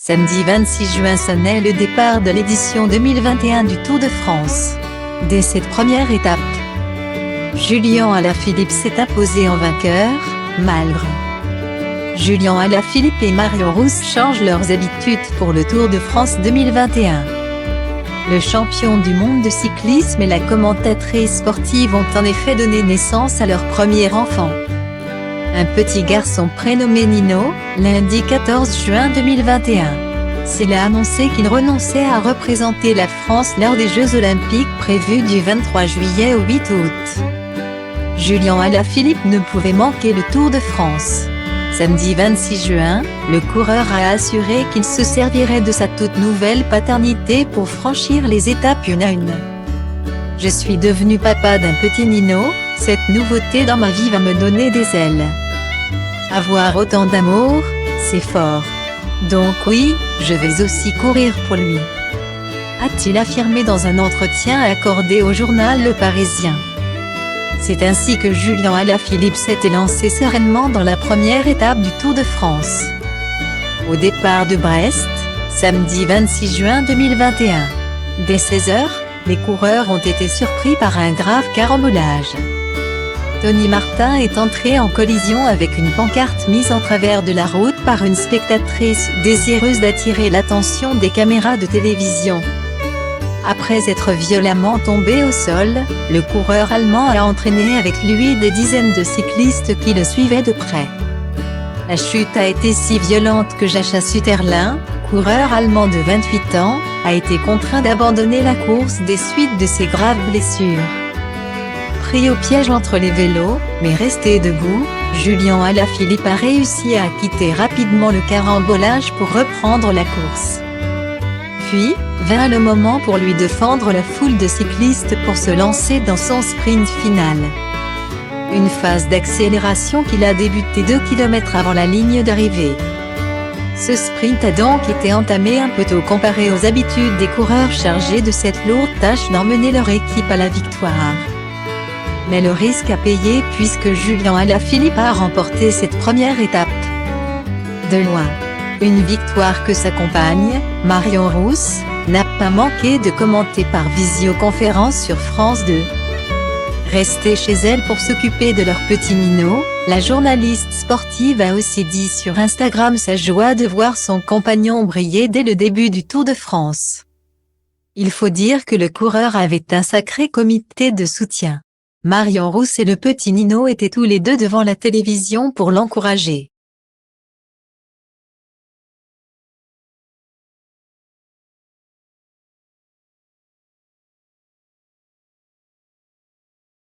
Samedi 26 juin sonnait le départ de l'édition 2021 du Tour de France. Dès cette première étape, Julian Alaphilippe s'est imposé en vainqueur, malgré. Julian Alaphilippe et Marion Rousse changent leurs habitudes pour le Tour de France 2021. Le champion du monde de cyclisme et la commentatrice sportive ont en effet donné naissance à leur premier enfant. Un petit garçon prénommé Nino, lundi 14 juin 2021. S'il a annoncé qu'il renonçait à représenter la France lors des Jeux Olympiques prévus du 23 juillet au 8 août. Julian Alaphilippe ne pouvait manquer le Tour de France. Samedi 26 juin, le coureur a assuré qu'il se servirait de sa toute nouvelle paternité pour franchir les étapes une à une. « Je suis devenu papa d'un petit Nino, cette nouveauté dans ma vie va me donner des ailes. Avoir autant d'amour, c'est fort. Donc oui, je vais aussi courir pour lui », a-t-il affirmé dans un entretien accordé au journal Le Parisien. C'est ainsi que Julian Alaphilippe s'était lancé sereinement dans la première étape du Tour de France. Au départ de Brest, samedi 26 juin 2021. Dès 16 h, les coureurs ont été surpris par un grave carambolage. Tony Martin est entré en collision avec une pancarte mise en travers de la route par une spectatrice désireuse d'attirer l'attention des caméras de télévision. Après être violemment tombé au sol, le coureur allemand a entraîné avec lui des dizaines de cyclistes qui le suivaient de près. La chute a été si violente que Jacha Sütterlin, coureur allemand de 28 ans, a été contraint d'abandonner la course des suites de ses graves blessures. Pris au piège entre les vélos, mais resté debout, Julian Alaphilippe a réussi à quitter rapidement le carambolage pour reprendre la course. Puis, vint le moment pour lui de fendre la foule de cyclistes pour se lancer dans son sprint final. Une phase d'accélération qu'il a débuté 2 km avant la ligne d'arrivée. Ce sprint a donc été entamé un peu tôt comparé aux habitudes des coureurs chargés de cette lourde tâche d'emmener leur équipe à la victoire. Mais le risque à payer puisque Julian Alaphilippe a remporté cette première étape. De loin. Une victoire que sa compagne, Marion Rousse, n'a pas manqué de commenter par visioconférence sur France 2. Restée chez elle pour s'occuper de leur petit Nino, la journaliste sportive a aussi dit sur Instagram sa joie de voir son compagnon briller dès le début du Tour de France. Il faut dire que le coureur avait un sacré comité de soutien. Marion Rousse et le petit Nino étaient tous les deux devant la télévision pour l'encourager.